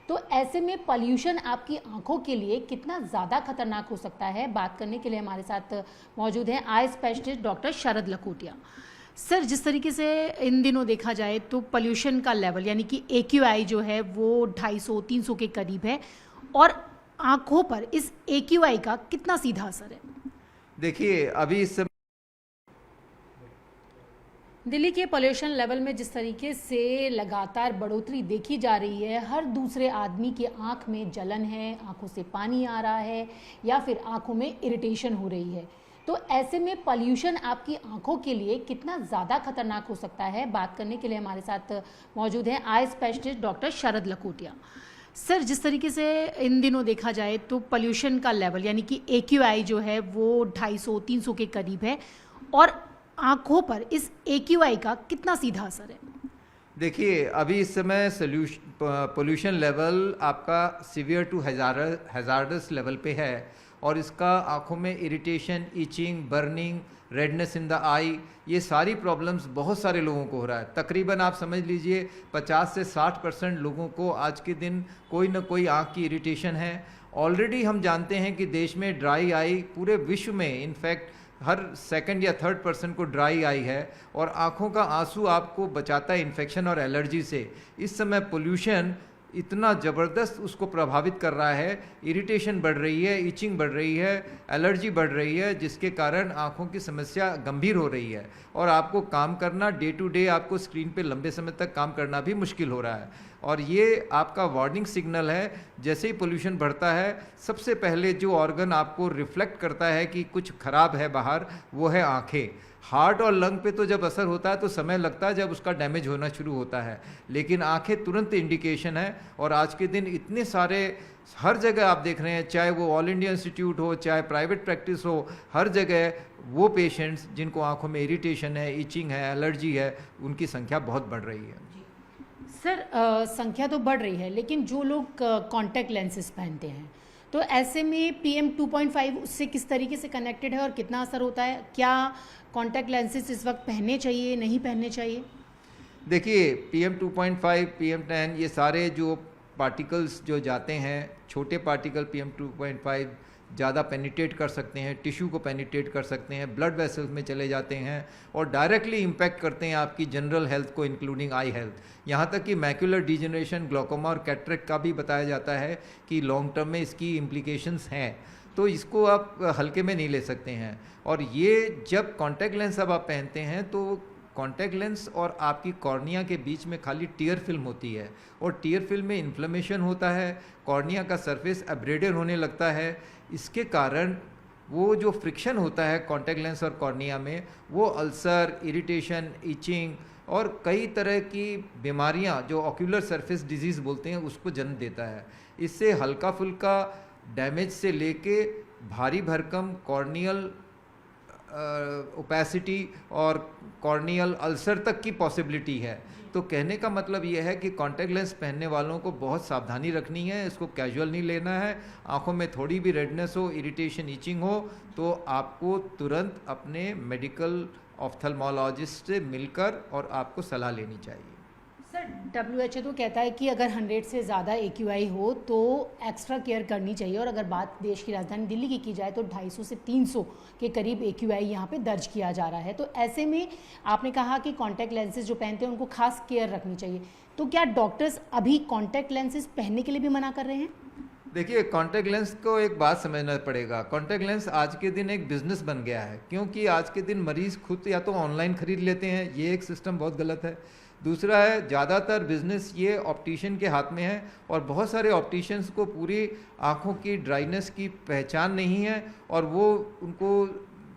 तो ऐसे में पॉल्यूशन आपकी आंखों के लिए कितना ज़्यादा खतरनाक हो सकता है, बात करने के लिए हमारे साथ मौजूद हैं आई स्पेशलिस्ट डॉक्टर शरद लखोटिया। सर, जिस तरीके से इन दिनों देखा जाए तो पॉल्यूशन का लेवल यानी कि AQI जो है वो 250-300 के करीब है, और आंखों पर इस AQI का कितना सीधा असर है? देखिए, अभी इस समय दिल्ली के पोल्यूशन लेवल में जिस तरीके से लगातार बढ़ोतरी देखी जा रही है, हर दूसरे आदमी की आंख में जलन है, आंखों से पानी आ रहा है या फिर आंखों में इरिटेशन हो रही है। तो ऐसे में पॉल्यूशन आपकी आंखों के लिए कितना ज़्यादा खतरनाक हो सकता है, बात करने के लिए हमारे साथ मौजूद हैं आई स्पेशलिस्ट डॉक्टर शरद लखोटिया। सर, जिस तरीके से इन दिनों देखा जाए तो पॉल्यूशन का लेवल यानी कि AQI जो है वो 250-300 के करीब है, और आंखों पर इस AQI का कितना सीधा असर है? देखिए, अभी इस समय पोल्यूशन लेवल आपका सीवियर टू हैजार्डस लेवल पे है, और इसका आंखों में irritation, itching, burning, redness in the eye, ये सारी प्रॉब्लम्स बहुत सारे लोगों को हो रहा है। तकरीबन आप समझ लीजिए 50 से 60% लोगों को आज के दिन कोई ना कोई आंख की इरिटेशन है। ऑलरेडी हम जानते हैं कि देश में ड्राई आई पूरे विश्व में इनफैक्ट हर सेकंड या थर्ड पर्सन को ड्राई आई है, और आंखों का आंसू आपको बचाता है इन्फेक्शन और एलर्जी से। इस समय पोल्यूशन इतना ज़बरदस्त उसको प्रभावित कर रहा है, इरिटेशन बढ़ रही है, इचिंग बढ़ रही है, एलर्जी बढ़ रही है, जिसके कारण आंखों की समस्या गंभीर हो रही है, और आपको काम करना डे टू डे, आपको स्क्रीन पे लंबे समय तक काम करना भी मुश्किल हो रहा है। और ये आपका वार्निंग सिग्नल है। जैसे ही पोल्यूशन बढ़ता है, सबसे पहले जो ऑर्गन आपको रिफ्लेक्ट करता है कि कुछ खराब है बाहर, वो है आंखें। हार्ट और लंग पे तो जब असर होता है तो समय लगता है जब उसका डैमेज होना शुरू होता है, लेकिन आंखें तुरंत इंडिकेशन है। और आज के दिन इतने सारे हर जगह आप देख रहे हैं, चाहे वो ऑल इंडिया इंस्टीट्यूट हो, चाहे प्राइवेट प्रैक्टिस हो, हर जगह वो पेशेंट्स जिनको आंखों में इरिटेशन है, इचिंग है, एलर्जी है, उनकी संख्या बहुत बढ़ रही है। सर, संख्या तो बढ़ रही है, लेकिन जो लोग कॉन्टैक्ट लेंसेज पहनते हैं, तो ऐसे में PM 2.5 उससे किस तरीके से कनेक्टेड है और कितना असर होता है? क्या कॉन्टैक्ट लेंसेज इस वक्त पहनने चाहिए, नहीं पहनने चाहिए? देखिए, PM 2.5, PM 10, ये सारे जो पार्टिकल्स जो जाते हैं, छोटे पार्टिकल PM 2.5 ज़्यादा पेनिट्रेट कर सकते हैं, टिश्यू को पेनिट्रेट कर सकते हैं, ब्लड वेसल्स में चले जाते हैं, और डायरेक्टली इम्पैक्ट करते हैं आपकी जनरल हेल्थ को, इंक्लूडिंग आई हेल्थ। यहाँ तक कि मैक्यूलर डिजेनरेशन, ग्लोकोमा और कैटरेक्ट का भी बताया जाता है कि लॉन्ग टर्म में इसकी इम्प्लीकेशंस हैं। तो इसको आप हल्के में नहीं ले सकते हैं। और ये जब कॉन्टैक्ट लेंस अब आप पहनते हैं, तो कॉन्टैक्ट लेंस और आपकी कॉर्निया के बीच में खाली टीयर फिल्म होती है, और टीयर फिल्म में इन्फ्लेमेशन होता है, कॉर्निया का सरफेस एब्रेडेड होने लगता है। इसके कारण वो जो फ्रिक्शन होता है कॉन्टैक्ट लेंस और कॉर्निया में, वो अल्सर, इरिटेशन, इचिंग और कई तरह की बीमारियां जो ऑक्यूलर सरफेस डिजीज़ बोलते हैं, उसको जन्म देता है। इससे हल्का फुल्का डैमेज से लेके भारी भरकम कॉर्नियल ओपेसिटी और कॉर्नियल अल्सर तक की पॉसिबिलिटी है। तो कहने का मतलब यह है कि कॉन्टैक्ट लेंस पहनने वालों को बहुत सावधानी रखनी है, इसको कैजुअल नहीं लेना है। आंखों में थोड़ी भी रेडनेस हो, इरिटेशन, इचिंग हो, तो आपको तुरंत अपने मेडिकल ऑफ्थल्मोलॉजिस्ट से मिलकर और आपको सलाह लेनी चाहिए। सर, WHO तो कहता है कि अगर 100 से ज़्यादा AQI हो तो एक्स्ट्रा केयर करनी चाहिए, और अगर बात देश की राजधानी दिल्ली की जाए तो 250 से 300 के करीब AQI यहाँ पे दर्ज किया जा रहा है। तो ऐसे में आपने कहा कि कॉन्टैक्ट लेंसेज जो पहनते हैं उनको खास केयर रखनी चाहिए, तो क्या डॉक्टर्स अभी कॉन्टैक्ट लेंसेज पहनने के लिए भी मना कर रहे हैं? देखिए, कॉन्टैक्ट लेंस को एक बात समझना पड़ेगा। कॉन्टैक्ट लेंस आज के दिन एक बिजनेस बन गया है, क्योंकि आज के दिन मरीज़ खुद या तो ऑनलाइन खरीद लेते हैं, ये एक सिस्टम बहुत गलत है। दूसरा है, ज़्यादातर बिजनेस ये ऑप्टिशियन के हाथ में है, और बहुत सारे ऑप्टिशियंस को पूरी आँखों की ड्राइनेस की पहचान नहीं है, और वो उनको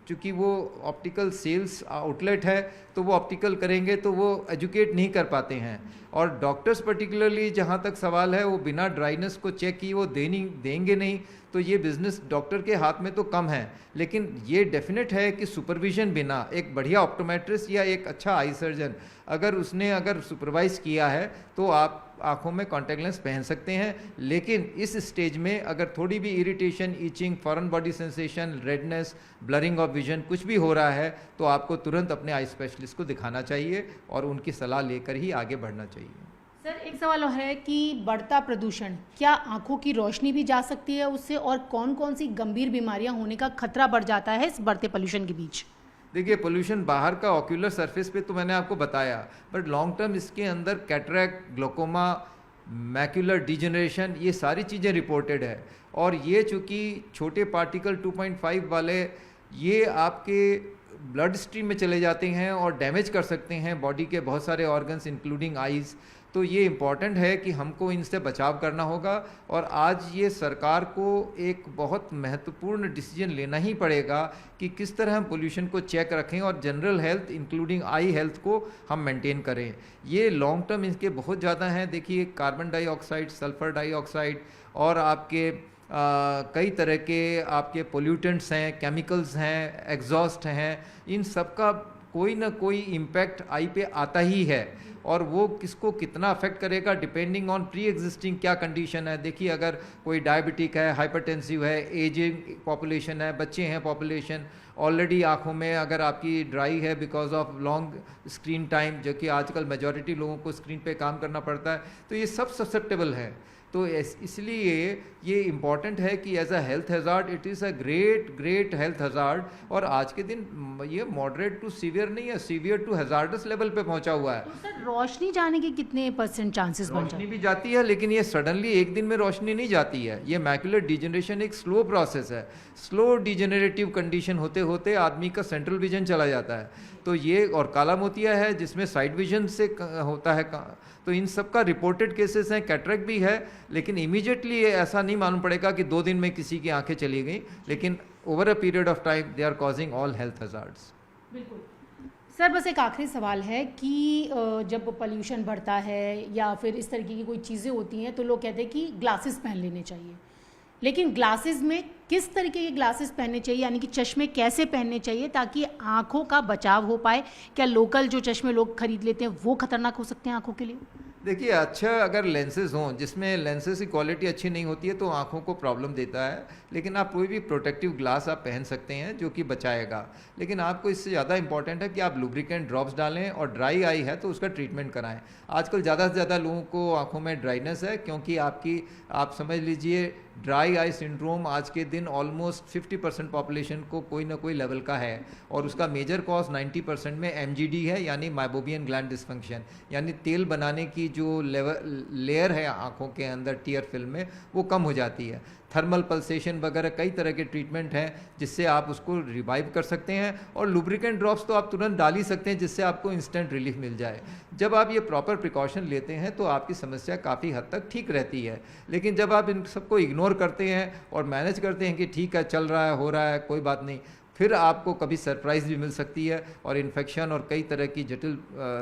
चूँकि वो ऑप्टिकल सेल्स आउटलेट है, तो वो ऑप्टिकल करेंगे तो वो एजुकेट नहीं कर पाते हैं। और डॉक्टर्स पर्टिकुलरली, जहाँ तक सवाल है, वो बिना ड्राइनेस को चेक किए वो देंगे नहीं। तो ये बिज़नेस डॉक्टर के हाथ में तो कम है, लेकिन ये डेफिनेट है कि सुपरविजन बिना एक बढ़िया ऑप्टोमेट्रिस्ट या एक अच्छा आई सर्जन अगर सुपरवाइज किया है, तो आप आंखों में कॉन्टैक्ट लेंस पहन सकते हैं। लेकिन इस स्टेज में अगर थोड़ी भी irritation, itching, foreign body sensation, redness, blurring of vision कुछ भी हो रहा है, तो आपको तुरंत अपने आई स्पेशलिस्ट को दिखाना चाहिए और उनकी सलाह लेकर ही आगे बढ़ना चाहिए। सर एक सवाल और है कि बढ़ता प्रदूषण क्या आंखों की रोशनी भी जा सकती है उससे, और कौन कौन सी गंभीर बीमारियां होने का खतरा बढ़ जाता है इस बढ़ते पोल्यूशन के बीच? देखिए, पोल्यूशन बाहर का ऑक्यूलर सरफेस पे तो मैंने आपको बताया, बट लॉन्ग टर्म इसके अंदर कैटरैक्ट, ग्लोकोमा, मैक्यूलर डिजेनरेशन, ये सारी चीज़ें रिपोर्टेड है। और ये चूँकि छोटे पार्टिकल 2.5 वाले, ये आपके ब्लड स्ट्रीम में चले जाते हैं और डैमेज कर सकते हैं बॉडी के बहुत सारे ऑर्गन्स इंक्लूडिंग आइज़। तो ये इम्पॉर्टेंट है कि हमको इनसे बचाव करना होगा, और आज ये सरकार को एक बहुत महत्वपूर्ण डिसीजन लेना ही पड़ेगा कि किस तरह हम पोल्यूशन को चेक रखें और general health including I health को हम मेंटेन करें। ये लॉन्ग टर्म इसके बहुत ज़्यादा हैं। देखिए, कार्बन डाइऑक्साइड, सल्फर डाइऑक्साइड और आपके कई तरह के आपके पोल्यूटेंट्स हैं, केमिकल्स हैं, एग्जॉस्ट हैं, इन सब का कोई ना कोई इम्पैक्ट आई पे आता ही है, और वो किसको कितना अफेक्ट करेगा डिपेंडिंग ऑन प्री एग्जिस्टिंग क्या कंडीशन है। देखिए, अगर कोई डायबिटिक है, हाइपरटेंसिव है, एजिंग पॉपुलेशन है, बच्चे हैं पॉपुलेशन, ऑलरेडी आँखों में अगर आपकी ड्राई है because of long screen time, जो कि आजकल मेजॉरिटी लोगों को स्क्रीन पे काम करना पड़ता है, तो ये सब ससेप्टेबल है। तो इसलिए ये इम्पॉर्टेंट है कि as a health hazard it is a great health hazard, और आज के दिन ये मॉडरेट टू सीवियर नहीं है, सीवियर टू हैज़ार्डस लेवल पे पहुंचा हुआ है। तो सर रोशनी जाने के कितने % चांसेस बन जाते रोशनी भी जाती है, लेकिन ये सडनली एक दिन में रोशनी नहीं जाती है। ये मैक्यूलर डिजेनरेशन एक स्लो प्रोसेस है। स्लो डिजेनरेटिव कंडीशन होते होते आदमी का सेंट्रल विजन चला जाता है। तो ये, और काला मोतिया है जिसमें साइड विजन से होता है। तो इन सब का रिपोर्टेड केसेस हैं, कैटरेक्ट भी है, लेकिन इमीडिएटली ऐसा नहीं मालूम पड़ेगा कि 2 दिन में किसी की आंखें चली गई, लेकिन over a period of time they are causing all health hazards. बिल्कुल। सर बस एक आखिरी सवाल है कि जब पोल्यूशन बढ़ता है या फिर इस तरीके की कोई चीज़ें होती हैं तो लोग कहते हैं कि ग्लासेस पहन लेने चाहिए, लेकिन ग्लासेस में किस तरीके के ग्लासेस पहनने चाहिए, यानी कि चश्मे कैसे पहनने चाहिए ताकि आंखों का बचाव हो पाए? क्या लोकल जो चश्मे लोग खरीद लेते हैं वो खतरनाक हो सकते हैं आंखों के लिए? देखिए, अच्छा अगर लेंसेज हों जिसमें लेंसेज की क्वालिटी अच्छी नहीं होती है तो आंखों को प्रॉब्लम देता है, लेकिन आप कोई भी प्रोटेक्टिव ग्लास आप पहन सकते हैं जो कि बचाएगा। लेकिन आपको इससे ज़्यादा इंपॉर्टेंट है कि आप लुब्रिकेंट ड्रॉप्स डालें, और ड्राई आई है तो उसका ट्रीटमेंट कराएं। आजकल ज़्यादा से ज़्यादा लोगों को आंखों में ड्राइनेस है, क्योंकि आप समझ लीजिए ड्राई आई सिंड्रोम आज के दिन ऑलमोस्ट 50% पॉपुलेशन को कोई ना कोई लेवल का है, और उसका मेजर कॉज 90% में एमजीडी है, यानी माइबोबियन ग्लैंड डिस्फंक्शन, यानी तेल बनाने की जो लेयर है आंखों के अंदर टीयर फिल्म में, वो कम हो जाती है। थर्मल पल्सेशन वगैरह कई तरह के ट्रीटमेंट हैं जिससे आप उसको रिवाइव कर सकते हैं, और लुब्रिकेंट ड्रॉप्स तो आप तुरंत डाल ही सकते हैं जिससे आपको इंस्टेंट रिलीफ मिल जाए। जब आप ये प्रॉपर प्रिकॉशन लेते हैं तो आपकी समस्या काफ़ी हद तक ठीक रहती है। लेकिन जब आप इन सबको इग्नोर करते हैं और मैनेज करते हैं कि ठीक है, चल रहा है, हो रहा है, कोई बात नहीं, फिर आपको कभी सरप्राइज़ भी मिल सकती है, और इन्फेक्शन और कई तरह की जटिल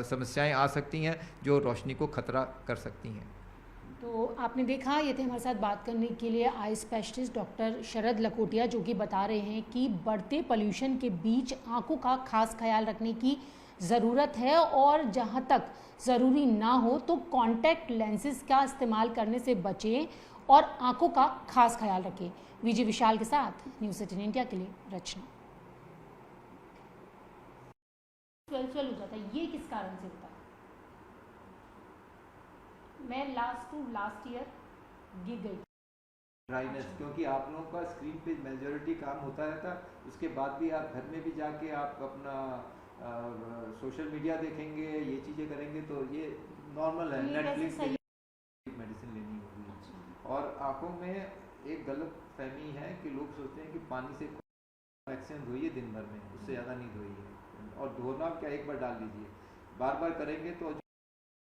समस्याएं आ सकती हैं जो रोशनी को खतरा कर सकती हैं। तो आपने देखा, ये थे हमारे साथ बात करने के लिए आई स्पेशलिस्ट डॉक्टर शरद लखोटिया, जो कि बता रहे हैं कि बढ़ते पोल्यूशन के बीच आंखों का खास ख्याल रखने की ज़रूरत है, और जहां तक ज़रूरी ना हो तो कॉन्टैक्ट लेंसेज का इस्तेमाल करने से बचें और आंखों का खास ख्याल रखें। विजय विशाल के साथ न्यूज़ 18 इंडिया के लिए रचना। स्वेल हो जाता है, ये किस कारण से होता है? मैं लास्ट ईयर गिर गई ड्राइनेस, क्योंकि आप लोगों का स्क्रीन पे मेजॉरिटी काम होता रहता, उसके बाद भी आप घर में भी जाके आप अपना सोशल मीडिया देखेंगे, ये चीज़ें करेंगे, तो ये नॉर्मल है। नेटफ्लिक्स मेडिसिन लेनी होगी। और आंखों में एक गलत फहमी है कि लोग सोचते हैं कि पानी से वैक्सीन धोइए दिन भर में, उससे ज़्यादा नहीं धोइए, और धोना क्या एक बार डाल दीजिए, बार बार करेंगे तो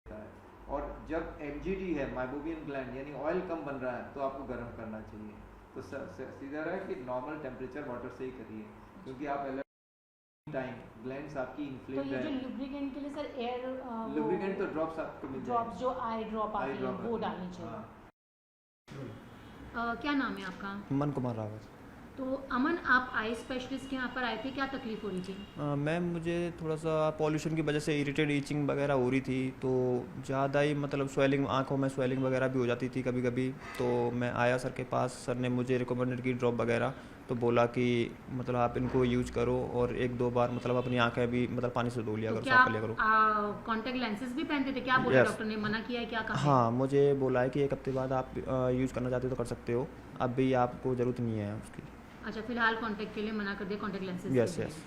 है। और जब एमजीडी है, माइबोबियन ग्लैंड, यानी ऑयल कम बन रहा है, तो आपको गर्म करना चाहिए। तो सीधा है कि नॉर्मल टेम्परेचर वाटर से ही करिए, क्योंकि आप टाइम ग्लैंड्स आपकी इन्फ्लेम्ड है। तो ये जो लुब्रिकेंट के लिए सर एयर लुब्रिकेंट तो ड्रॉप्स आपको मिल जाएंगे, ड्रॉप्स जो आई ड्रॉप आती है वो डालनी चाहिए। क्या नाम है आपका? अमन कुमार रावत। तो अमन, आप आई स्पेशलिस्ट के यहाँ पर आए थे, क्या तकलीफ हो रही थी? मैम, मुझे थोड़ा सा पॉल्यूशन की वजह से इरिटेट ईचिंग वगैरह हो रही थी, तो ज़्यादा ही मतलब स्वेलिंग, आंखों में स्वेलिंग वगैरह भी हो जाती थी कभी कभी। तो मैं आया सर के पास, सर ने मुझे रिकमेंडेड की ड्रॉप वगैरह, तो बोला कि मतलब आप इनको यूज करो और 1-2 बार मतलब अपनी आंखें भी मतलब पानी से धो लिया तो करो, क्या साफ कर लिया करो। आप कांटेक्ट लेंसेज भी पहनते थे? क्या बोला Yes. डॉक्टर ने, मना किया है, क्या कहा है? हाँ, मुझे बोला है कि 1 हफ्ते बाद आप यूज़ करना चाहते हो तो कर सकते हो, अभी आपको ज़रूरत नहीं है उसकी। अच्छा, फिलहाल कांटेक्ट के लिए मना कर दिया, कांटेक्ट लेंसेज यस के लिए। यस।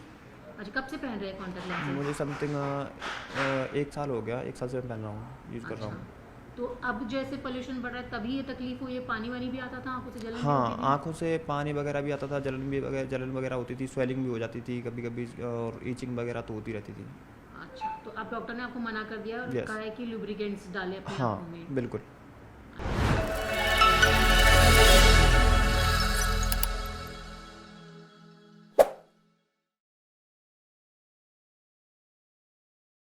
अच्छा, कब से पहन रहे हैं कांटेक्ट लेंसेज? मुझे समथिंग 1 साल हो गया, 1 साल से मैं पहन रहा हूँ, यूज़ कर रहा हूँ। तो अब जैसे पोल्यूशन बढ़ रहा है तभी ये तकलीफ हुई है? पानी वानी भी आता था आंखों से, जलन भी हाँ, होती थी? आँखों से पानी वगैरह भी आता था, जलन वगैरह होती थी, स्वेलिंग भी हो जाती थी कभी-कभी और ईचिंग वगैरह तो होती रहती थी। अच्छा, तो अब डॉक्टर ने आपको मना कर दिया और Yes. कहा है कि लुब्रिकेंट्स डालें अपनी हाँ, आंखों में। बिल्कुल।